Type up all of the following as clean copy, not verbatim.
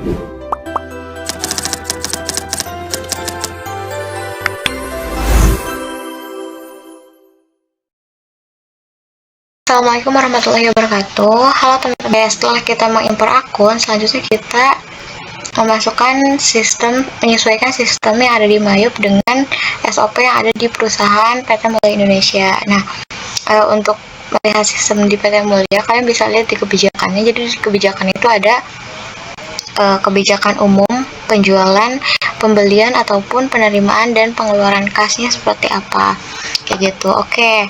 Assalamualaikum warahmatullahi wabarakatuh. Halo teman-teman, setelah kita mengimpor akun, selanjutnya kita menyesuaikan sistem yang ada di Mayup dengan SOP yang ada di perusahaan PT Mulya Indonesia. Nah, untuk melihat sistem di PT Mulya, kalian bisa lihat di kebijakannya. Jadi di kebijakan itu ada kebijakan umum, penjualan, pembelian ataupun penerimaan dan pengeluaran kasnya seperti apa, kayak gitu. Oke.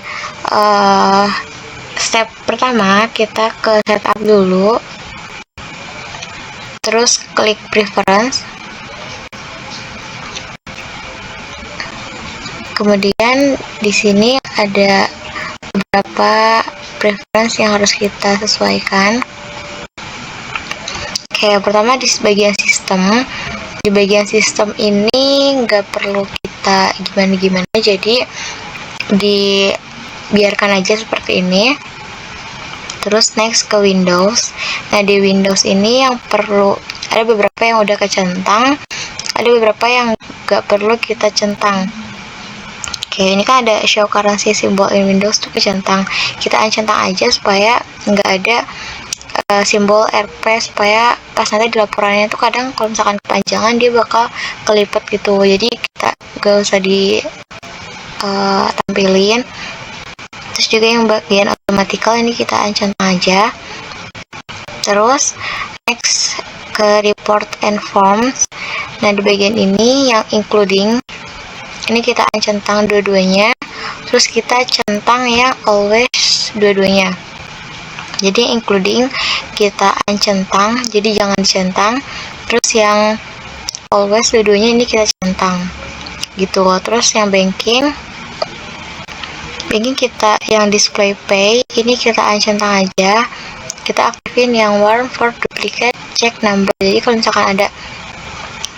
Step pertama, kita ke setup dulu, terus klik preference, kemudian di sini ada beberapa preference yang harus kita sesuaikan. Oke, pertama di bagian sistem. Di bagian sistem ini nggak perlu kita gimana-gimana, jadi biarkan aja seperti ini. Terus next ke Windows. Nah, di Windows ini yang perlu, ada beberapa yang udah kecentang, ada beberapa yang gak perlu kita centang. Oke, ini kan ada show currency symbol in Windows tuh kecentang. Kita uncentang aja supaya nggak ada simbol RP, supaya pas nanti di laporannya tuh kadang kalau misalkan kepanjangan dia bakal kelipet gitu. Jadi kita gak usah tampilin. Terus juga yang bagian automatikal ini kita uncentang aja. Terus next ke report and forms. Nah, di bagian ini yang including ini kita uncentang dua-duanya. Terus kita centang yang always dua-duanya. Jadi including kita uncentang, jadi jangan dicentang. Terus yang always dua-duanya ini kita centang gitu. Terus yang banking kita yang display pay ini kita uncentang aja. Kita aktifin yang warn for duplicate check number. Jadi kalau misalkan ada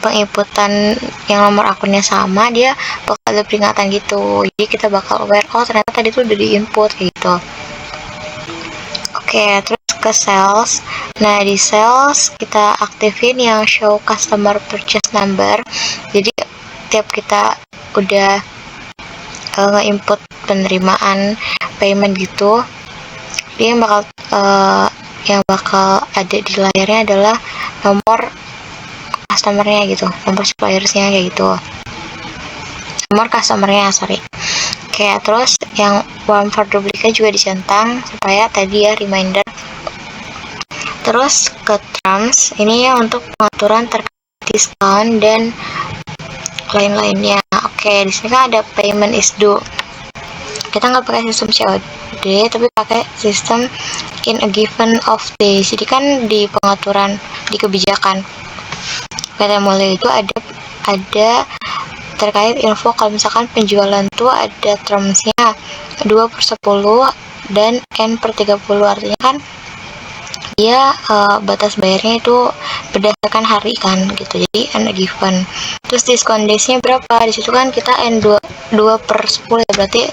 penginputan yang nomor akunnya sama, dia bakal ada peringatan gitu. Jadi kita bakal aware, oh ternyata tadi tuh udah diinput gitu. Oke, terus ke sales. Nah, di sales kita aktifin yang show customer purchase number. Jadi tiap kita udah nge-input penerimaan payment gitu, dia yang bakal ada di layarnya adalah nomor customernya gitu, nomor suppliersnya kayak gitu, nomor customernya, sorry. Oke, terus yang warn for duplicate juga dicentang supaya tadi ya reminder. Terus ke terms, ini ya untuk pengaturan terkait diskon dan lain-lainnya. Oke, di sini kan ada payment is due. Kita nggak pakai sistem COD, tapi pakai sistem in a given of day. Jadi kan di pengaturan di kebijakan PT Mulya itu ada terkait info kalau misalkan penjualan tuh ada termsnya 2/10 dan N/30, artinya kan dia batas bayarnya itu berdasarkan hari kan gitu, jadi N given. Terus diskon days-nya berapa? Di situ kan kita N2/10 ya, berarti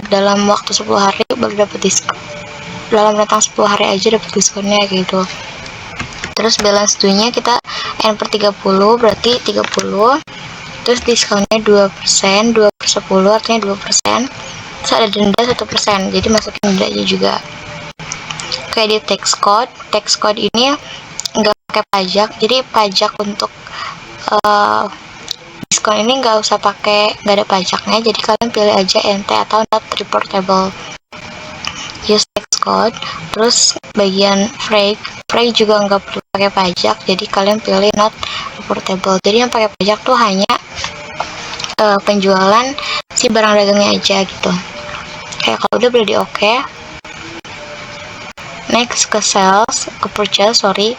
dalam waktu 10 hari baru dapat diskon. Dalam rentang 10 hari aja dapat diskonnya gitu. Terus balance due-nya kita N/30, berarti 30. Terus diskonnya 2%, 2/10 artinya 2%. Terus ada denda 1%, jadi masukin dendanya juga. Kayak di tax code ini nggak pakai pajak, jadi pajak untuk diskon ini nggak ada pajaknya, jadi kalian pilih aja NT atau not reportable. Use tax code. Terus bagian freight juga nggak perlu pakai pajak, jadi kalian pilih not reportable. Jadi yang pakai pajak tuh hanya penjualan si barang dagangnya aja gitu. Kayak kalau udah berarti oke. Next ke sales, ke purchase, sorry.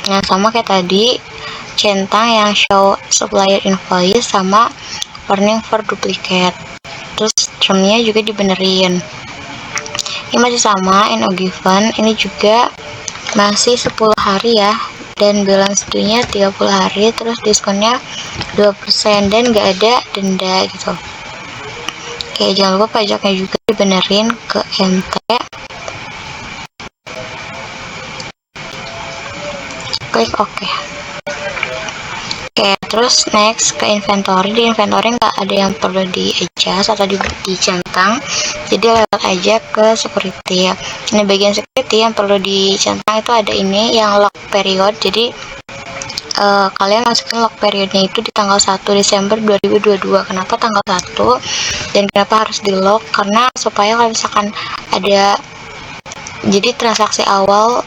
Nah, sama kayak tadi, centang yang show supplier invoice sama warning for duplicate. Terus termnya juga dibenerin. Ini masih sama, in a given. Ini juga masih 10 hari ya. Dan balance due-nya 30 hari. Terus diskonnya 2% dan nggak ada denda gitu. Oke, jangan lupa pajaknya juga dibenerin ke NT. klik OK. Oke, terus next ke inventory. Di inventory nggak ada yang perlu di adjust atau dicentang, jadi lewat aja ke security. Ini bagian security yang perlu dicentang itu ada ini yang lock period. Jadi kalian masukin lock periodnya itu di tanggal 1 Desember 2022. Kenapa tanggal 1 dan kenapa harus di lock? Karena supaya kalau misalkan ada, jadi transaksi awal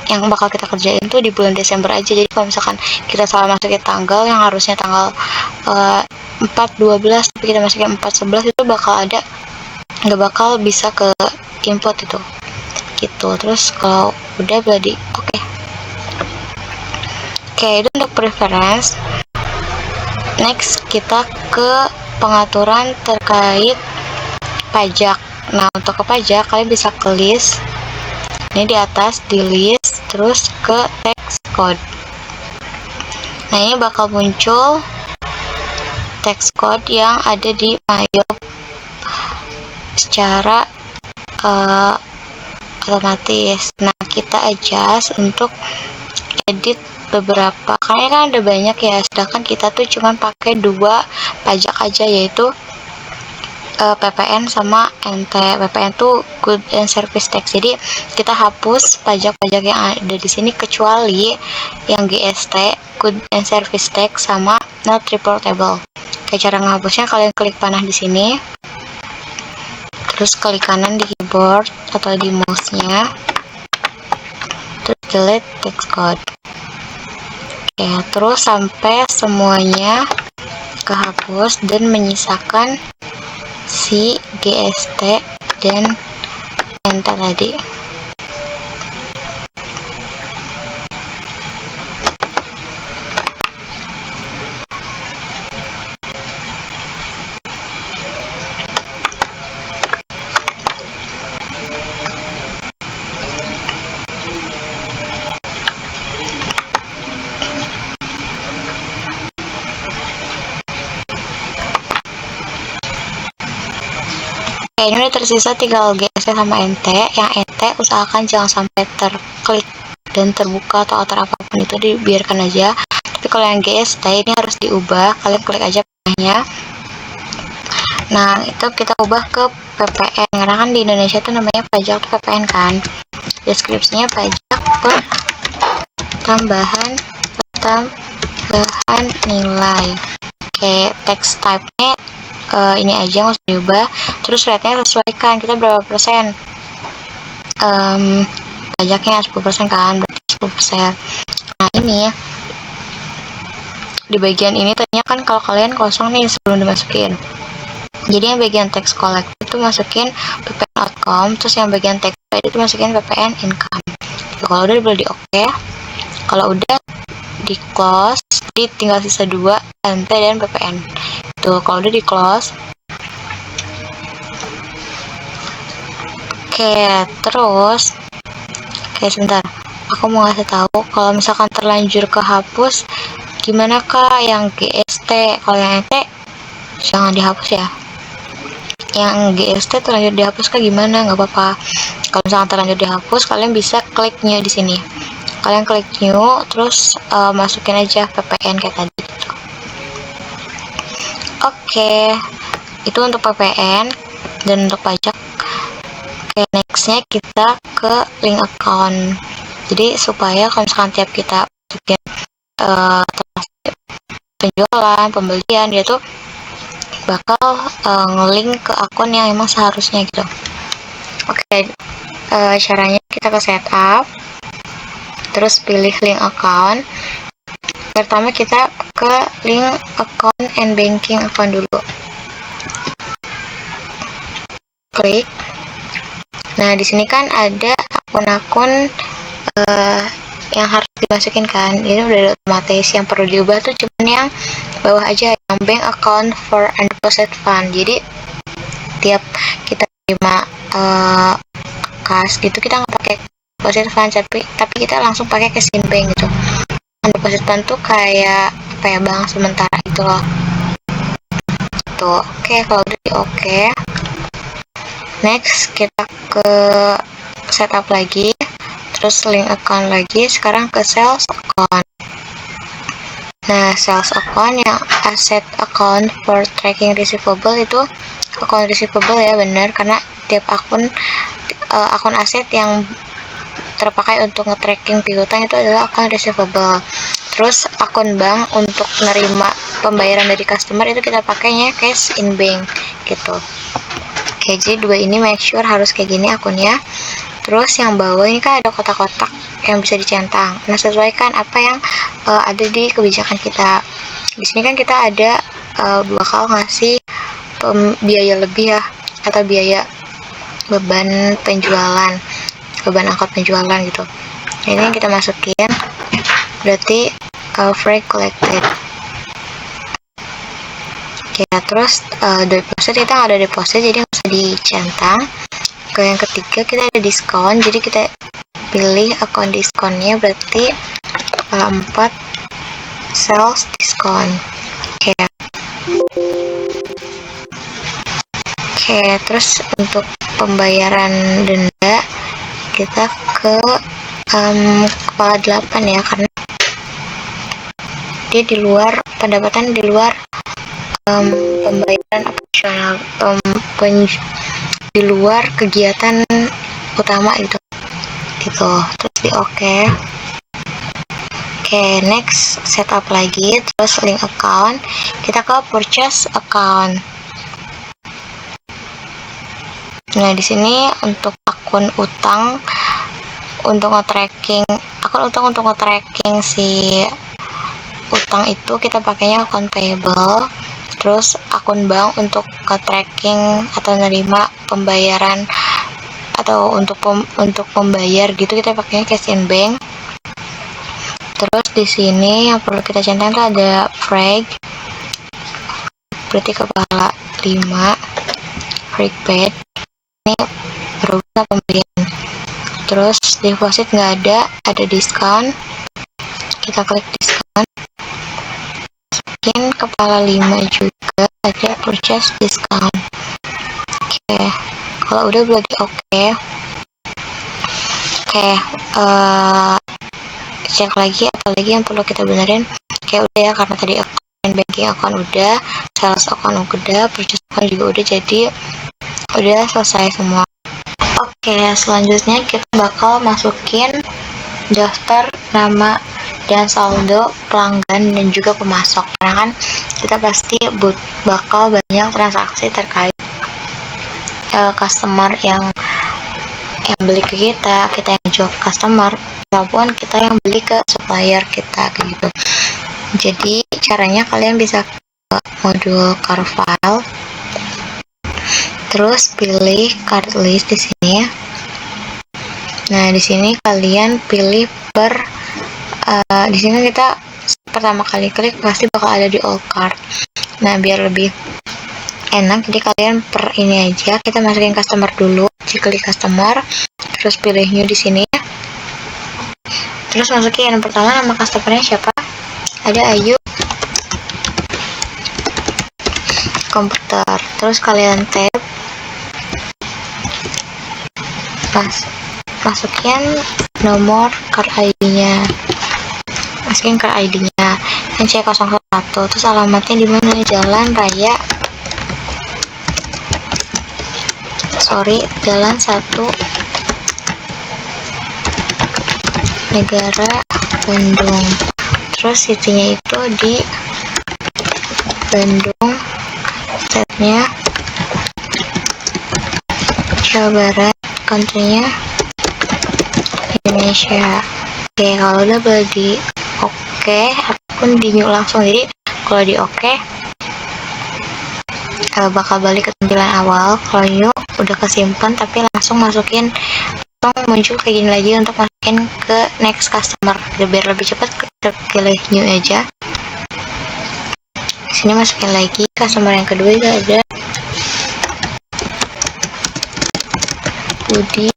yang bakal kita kerjain tuh di bulan Desember aja. Jadi kalau misalkan kita salah masukin tanggal yang harusnya tanggal 4/12 tapi kita masukin 4/11, itu nggak bakal bisa ke input itu gitu. Terus kalau udah berarti oke. Itu untuk preference. Next kita ke pengaturan terkait pajak. Nah, untuk ke pajak kalian bisa ke list. Ini di atas di list, terus ke tax code. Nah, ini bakal muncul tax code yang ada di Mayop secara otomatis. Nah, kita adjust untuk edit beberapa, karena kan ada banyak ya, sedangkan kita tuh cuman pakai 2 pajak aja, yaitu PPN sama NT. PPN tuh Good and Service Tax. Jadi kita hapus pajak-pajak yang ada di sini kecuali yang GST, Good and Service Tax, sama Not Reportable. Cara menghapusnya kalian klik panah di sini, terus klik kanan di keyboard atau di mouse-nya, terus delete text code. Terus sampai semuanya kehapus dan menyisakan si GST dan NT tadi. Ini udah tersisa tinggal GST sama NT. Yang NT usahakan jangan sampai terklik dan terbuka atau alter apapun, itu dibiarkan aja. Tapi kalau yang GST ini harus diubah, kalian klik aja panahnya. Nah, itu kita ubah ke PPN, karena kan di Indonesia itu namanya pajak PPN kan. Deskripsinya pajak tambahan nilai. Text type-nya ini aja, nggak usah diubah. Terus rate-nya sesuaikan, kita berapa persen pajaknya, 10% kan, berarti 10%. Nah, ini di bagian ini tadinya kan kalau kalian kosong nih sebelum dimasukin, jadi yang bagian text collect itu masukin PPN outcome, terus yang bagian text paid itu masukin PPN income. Kalau udah boleh di OK. Kalau udah di close, jadi tinggal sisa 2 NT dan PPN. Tuh, kalau udah di close. Terus sebentar, aku mau ngasih tahu kalau misalkan terlanjur kehapus gimana kak yang GST. Kalau yang NT jangan dihapus ya, yang GST terlanjur dihapus kak gimana, nggak apa-apa. Kalau misalkan terlanjur dihapus, kalian bisa klik new di sini. Kalian klik new, terus masukin aja PPN kayak tadi gitu. Itu untuk PPN dan untuk pajak. Nextnya kita ke link account. Jadi supaya kalau misalkan tiap kita masukin penjualan, pembelian, dia tuh bakal ngelink ke akun yang emang seharusnya gitu. Caranya kita ke setup, terus pilih link account. Pertama kita ke link account and banking account dulu, klik. Nah, di sini kan ada akun-akun yang harus dimasukin kan. Ini udah otomatis, yang perlu diubah tuh cuman yang bawah aja, yang bank account for undeposit fund. Jadi tiap kita terima kas gitu, kita nggak pakai deposit fund, tapi kita langsung pakai ke Sinbank gitu. Undeposit fund tuh kayak apa ya, bank sementara itu loh. Tuh, kalau udah di OK. Next kita ke setup lagi, terus link account lagi, sekarang ke sales account. Nah, sales account yang asset account for tracking receivable itu account receivable ya, benar, karena tiap akun aset yang terpakai untuk nge-tracking piutang itu adalah akun receivable. Terus akun bank untuk menerima pembayaran dari customer itu kita pakainya cash in bank gitu. Oke, jadi dua ini make sure harus kayak gini akunnya. Terus yang bawah ini kan ada kotak-kotak yang bisa dicentang. Nah, sesuaikan apa yang ada di kebijakan kita. Di sini kan kita ada bakal ngasih biaya lebih ya, atau biaya beban penjualan, beban angkot penjualan gitu. Ini yang kita masukin, berarti freight collected. Oke, terus deposit kita nggak ada deposit, jadi nggak usah dicentang. Ke yang ketiga kita ada diskon, jadi kita pilih akun diskonnya, berarti 4 sales diskon. Oke, terus untuk pembayaran denda kita ke kepala 8 ya, karena dia di luar pendapatan, di luar pembayaran operasional, di luar kegiatan utama itu gitu. Terus di oke, next setup lagi, terus link account, kita ke purchase account. Nah, di sini untuk akun utang untuk nge-tracking si utang itu kita pakainya akun payable. Terus akun bank untuk nge-tracking atau nerima pembayaran atau untuk membayar gitu kita pakainya cash in bank. Terus di sini yang perlu kita centang itu ada freight, berarti kepala 5, freight paid, ini berubah pembelian. Terus deposit nggak ada diskon, kita klik diskon. Mungkin kepala 5 juga ada purchase discount. Oke, kalau udah berarti oke, cek lagi apalagi yang perlu kita benerin. Kayak udah ya, karena tadi account banking account udah, sales account udah, purchase account juga udah, jadi udah selesai semua. Oke, selanjutnya kita bakal masukin daftar nama dan saldo pelanggan dan juga pemasok, karena kan kita pasti bakal banyak transaksi terkait customer yang beli ke kita yang jual ke customer, ataupun kita yang beli ke supplier kita kayak gitu. Jadi caranya kalian bisa ke modul cart file, terus pilih cart list di sini. Nah, di sini kalian pilih di sini kita pertama kali klik pasti bakal ada di all cart. Nah, biar lebih enak, jadi kalian per ini aja, kita masukin customer dulu, klik customer, terus pilih new di sini. Terus masukin yang pertama nama customernya siapa, ada Ayu komputer. Terus kalian tab, masukin nomor card ID-nya, masukin card ID-nya yang C01, terus alamatnya di mana, Jalan 1 Negara Bandung. Terus city-nya itu di Bandung, state-nya Jawa Barat, country-nya Indonesia. Oke, kalau udah boleh di oke ataupun di new langsung. Jadi kalau di oke bakal balik ke tampilan awal. Kalau new udah kesimpan tapi langsung masukin, langsung muncul kayak gini lagi untuk masukin ke next customer. Biar lebih cepat kita pilih new aja. Sini masukin lagi customer yang kedua, juga ada Budi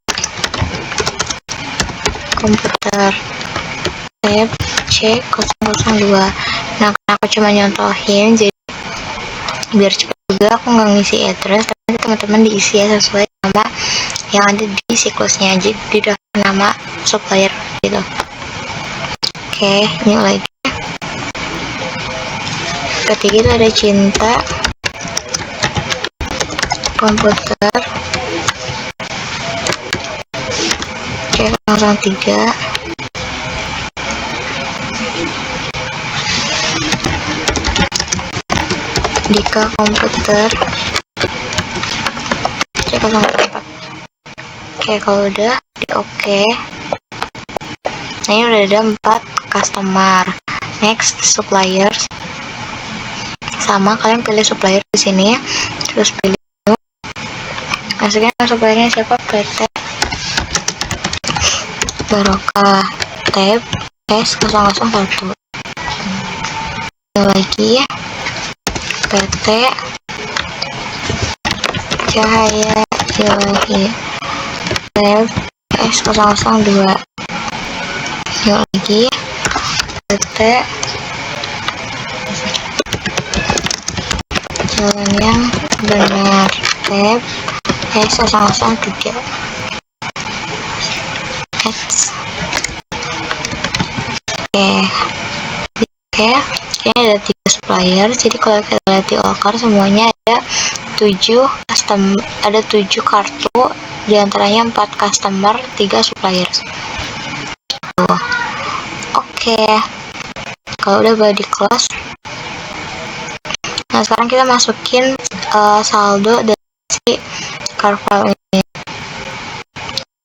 komputer, tab C002. Nah, karena aku cuma nyontohin, jadi biar cepat juga aku nggak ngisi address, tapi teman-teman diisi ya sesuai sama yang ada di siklusnya, di daftar nama supplier gitu. Oke, new lagi. Ketiga itu ada cinta komputer. Oke, langsung 3. Dika komputer. Cek 04. Oke, kalau udah di oke. Nah, ini udah ada 4 customer. Next, suppliers. Sama, kalian pilih supplier di sini, terus pilih masukin suppliernya siapa, PT Barokah, tab S001. Lagi PT Cahaya Ilahi, tab S002. Lagi PT Jalan yang Benar, tab S003. Oke, ini ada 3 supplier. Jadi kalau kita lihat di Allcar semuanya ada 7 kartu, diantaranya 4 customer, 3 supplier. Oke, kalau udah body close. Nah, sekarang kita masukin saldo dari si Carvel ini.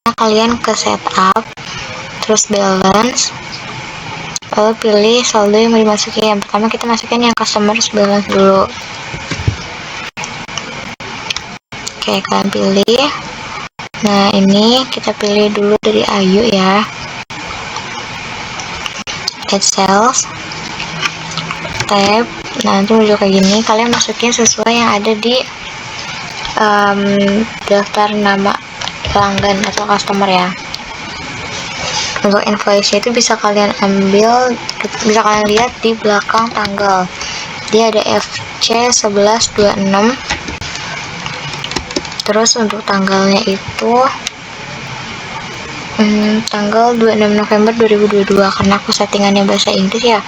Nah, kalian ke setup, terus balance, lalu pilih saldo yang mau dimasukin. Yang pertama kita masukin yang customer balance dulu. Oke, kalian pilih. Nah, ini kita pilih dulu dari Ayu ya. Add sales, tab. Nah, nanti muncul kayak gini. Kalian masukin sesuai yang ada di daftar nama pelanggan atau customer ya. Untuk invoice itu bisa kalian ambil, bisa kalian lihat di belakang tanggal. Dia ada FC1126. Terus untuk tanggalnya itu tanggal 26 November 2022, karena aku settingannya bahasa Inggris ya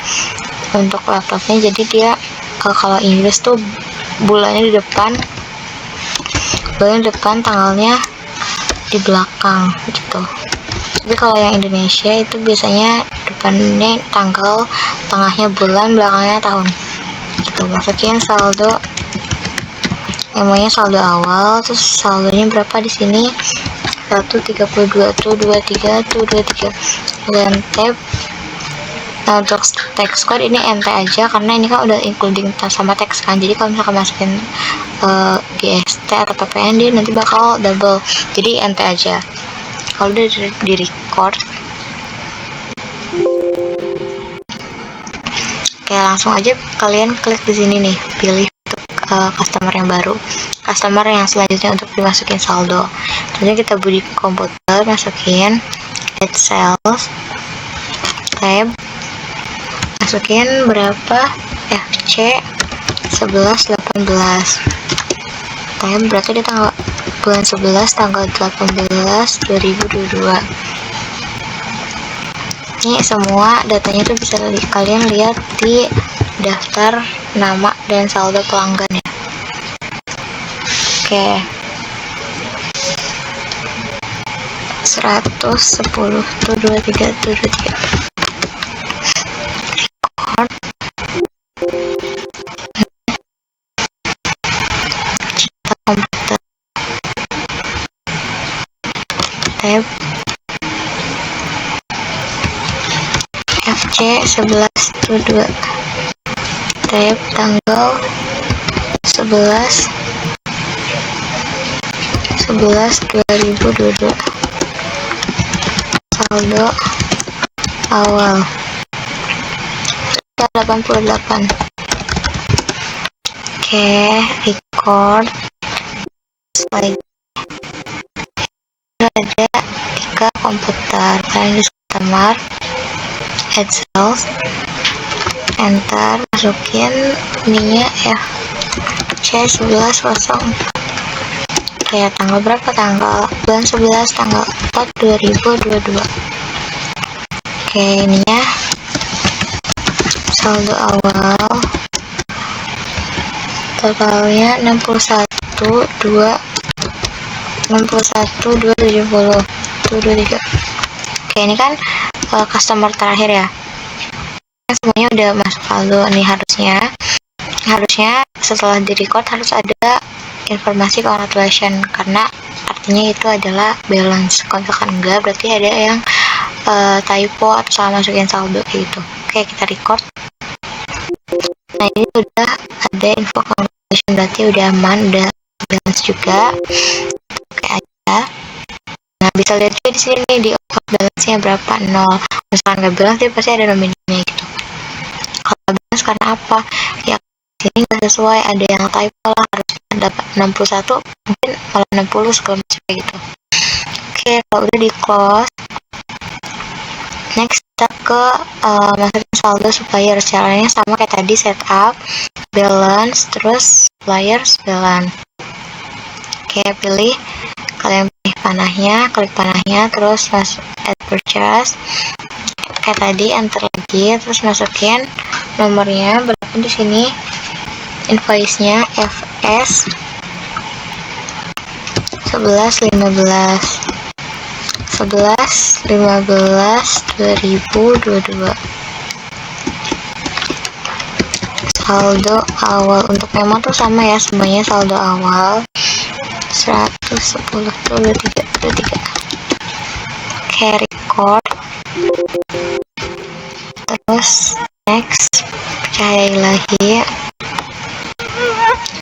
untuk laptopnya, jadi dia kalau Inggris tuh bulannya di depan, tanggalnya di belakang gitu. Tapi kalau yang Indonesia itu biasanya depannya tanggal, tengahnya bulan, belakangnya tahun gitu. Masukin saldo, namanya saldo awal, terus saldonya berapa di sini, 132 tuh, 23 tuh, 23. Dan tab. Nah, untuk text code ini NT aja, karena ini kan udah including sama teks kan. Jadi kalau misalkan masukin GST atau PPN, dia nanti bakal double, jadi NT aja. Kalau udah di record, oke, langsung aja kalian klik di sini nih, pilih customer yang baru, customer yang selanjutnya untuk dimasukin saldo. Jadi kita buka komputer, masukin add sales, tab, masukin berapa, FC 1118, tab, berarti di tanggal bulan 11 tanggal 18 2022. Ini semua datanya tuh bisa kalian lihat di daftar nama dan saldo pelanggan ya. Oke, 110 tuh, 23 tuh, 23. Record. Komputer, tab, FC 11.2, tab, tanggal 11/11/2022, saldo awal 88. Oke, record lagi. Ada Dika komputer, kalian di customer, add sales, enter, masukin ininya FC 11.0, Oke, tanggal berapa? Tanggal bulan 11 tanggal 4 2022. Oke, ini ya saldo awal totalnya 61.270 tuh 23. Oke, ini kan customer terakhir ya, semuanya udah masuk saldo nih. Harusnya setelah di record harus ada informasi congratulation, karena artinya itu adalah balance. Kalau misalkan enggak, berarti ada yang typo atau salah masukin saldo gitu. Oke, kita record. Nah, ini udah ada info congratulation, berarti udah aman, udah balance juga. Oke aja. Nah, bisa lihat juga di sini nih di balance-nya berapa, 0. Misalkan nggak balance, dia pasti ada nominalnya gitu. Kalau balance karena apa? Ya ini nggak sesuai, ada yang typo lah, harusnya dapat 61 mungkin malah 60 segala macam gitu. Oke, kalau udah di close, next kita ke masukin saldo supplier. Caranya sama kayak tadi, setup, balance, terus suppliers, balance. Oke, kalian pilih panahnya, klik panahnya, terus masuk add purchase kayak tadi, enter lagi, terus masukin nomornya berapa di sini, invoice-nya FS 1115 2022. Saldo awal untuk memo tuh sama ya, semuanya saldo awal 110 23. Oke, record, terus next, percayai lagi,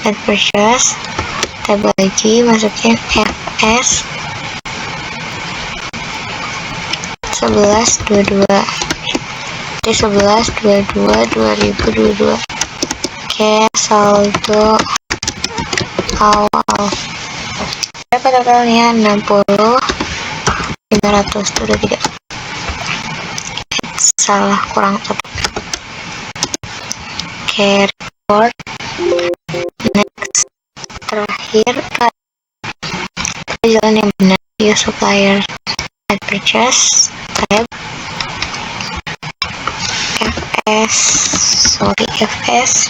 add purchase, tab lagi, masukin FS 1122 di 11/22/2022. Oke, saldo awal berapa totalnya? 60.500 tuh udah 3. Salah, kurang 1. Oke, record, next, terakhir kita jalan yang benar, use supplier, add purchase, tab FS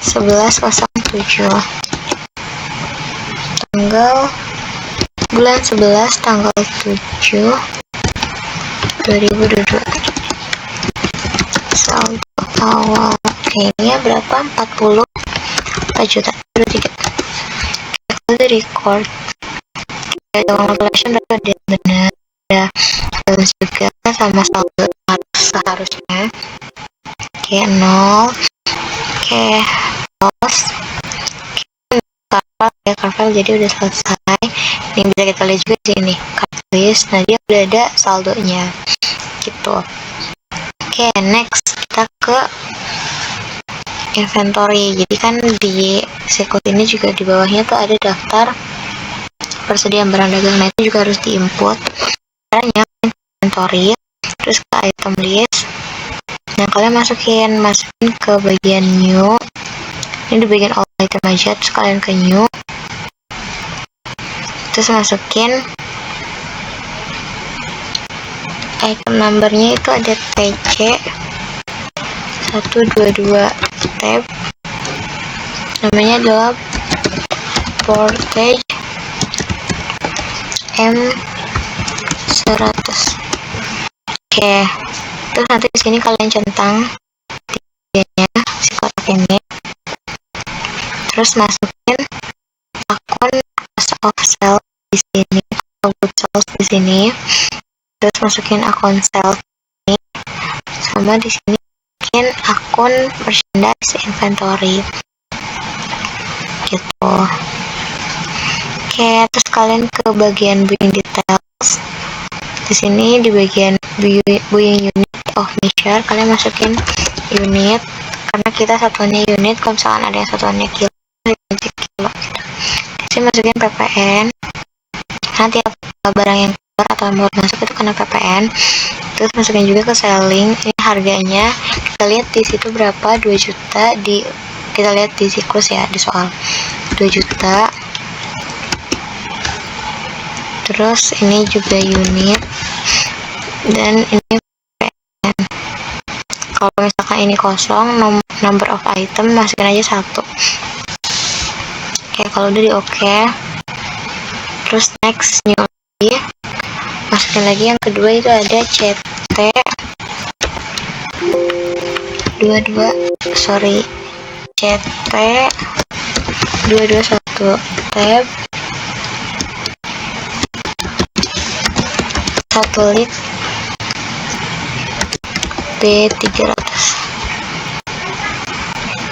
1107, tanggal bulan 11 tanggal 7 2022. Saldo awal ini berapa? 44 juta 23. Kita record, ada calculation udah benar, ada balance juga sama saldo seharusnya. Oke, 0. Oke, close. Carvel jadi udah selesai. Ini bisa kita lihat juga di sini list. Nah, dia udah ada saldonya gitu. Oke, next kita ke inventory. Jadi kan di siklus ini juga di bawahnya tuh ada daftar persediaan barang dagang. Nah, itu juga harus diinput. Caranya inventory, terus ke item list. Nah, kalian masukin ke bagian new. Ini di bagian all item aja, terus kalian ke new, terus masukin item numbernya, itu ada TC 122 tab, namanya adalah portage M100. Oke, terus nanti di sini kalian centang tiga-tiganya si kotak ini, terus masukin akun cost of sales di sini, atau good sales di sini, terus masukin akun sales ini, sama di sini masukin akun merchandise inventory gitu. Oke, terus kalian ke bagian buying details. Di sini di bagian buying unit of measure, kalian masukin unit, karena kita satuannya unit. Kalau misalkan ada yang satuannya kilo gitu. Saya masukin PPN, nanti barang yang keluar atau yang mau masuk itu kena PPN. Terus masukin juga ke selling, ini harganya kita lihat di situ berapa, 2 juta. Kita lihat di siklus ya, di soal 2 juta. terus ini juga unit, dan ini PN. Kalau misalkan ini kosong, number of item masukin aja 1. Oke, kalau udah di oke, terus next new lagi, masukin lagi yang kedua, itu ada CT 22, CT 221 tab 1 lit B300.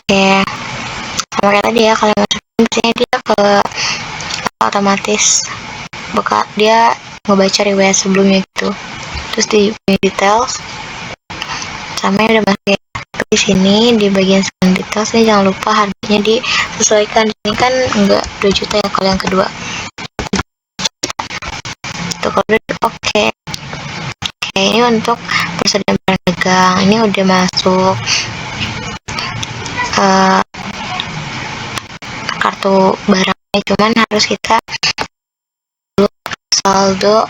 Oke, sama kayak tadi ya, kalian masukin sini dia ke otomatis dia ngebaca riwayat sebelumnya gitu. Terus di details sama yang udah masuk di sini di bagian details ini, jangan lupa harganya disesuaikan. Ini kan enggak 2 juta ya kalau yang kedua. Tuh, kalau udah oke, ini untuk persediaan barang dagang. Ini udah masuk kartu barangnya, cuman harus kita saldo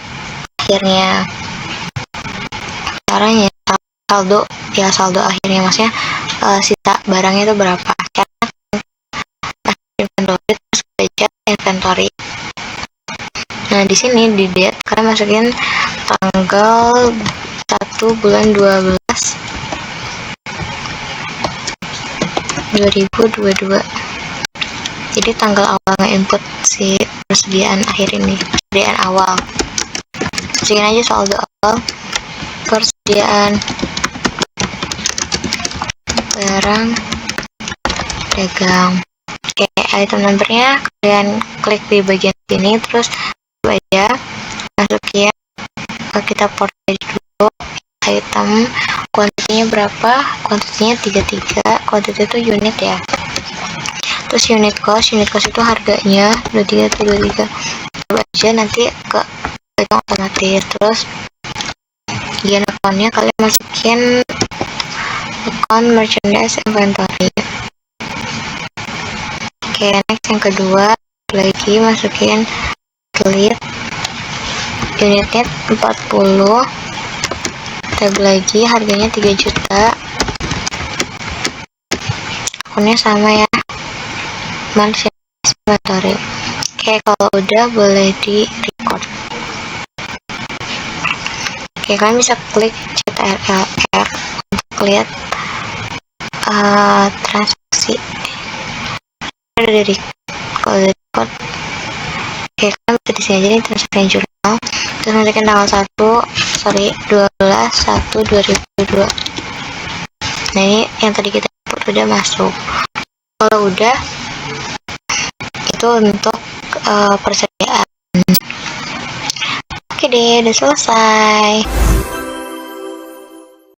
akhirnya. Caranya saldo akhirnya, maksudnya sisa barangnya itu berapa. Karena inventory, terus baca inventory. Nah, di sini di date kalian masukin tanggal 1 bulan 12 2022. Jadi tanggal awal nge-input si persediaan akhir ini, persediaan awal. Masukin aja saldo awal persediaan barang dagang. Oke, item numbernya kalian klik di bagian sini, terus aja masukin, kita portfolio dulu item, kuantitinya berapa, kuantitinya 33, kuantiti itu unit ya. Terus unit cost itu harganya 23 atau 23, coba aja nanti ke otomatis. Terus bagian akunnya kalian masukin akun merchandise inventory. Oke, next yang kedua lagi masukin lead unitnya 40, tab lagi harganya 3 juta, akunnya sama ya, merchandise inventory. Oke, kalau udah boleh di record. Oke, kalian bisa klik CTRL-R untuk lihat transaksi. Udah di record. Oke, kalian bisa di sini aja nih, transaksi jurnal. Terus masukin tanggal 12/1/2022. Nah, ini yang tadi kita input udah masuk. Kalau udah, itu untuk persediaan. Oke deh, udah selesai.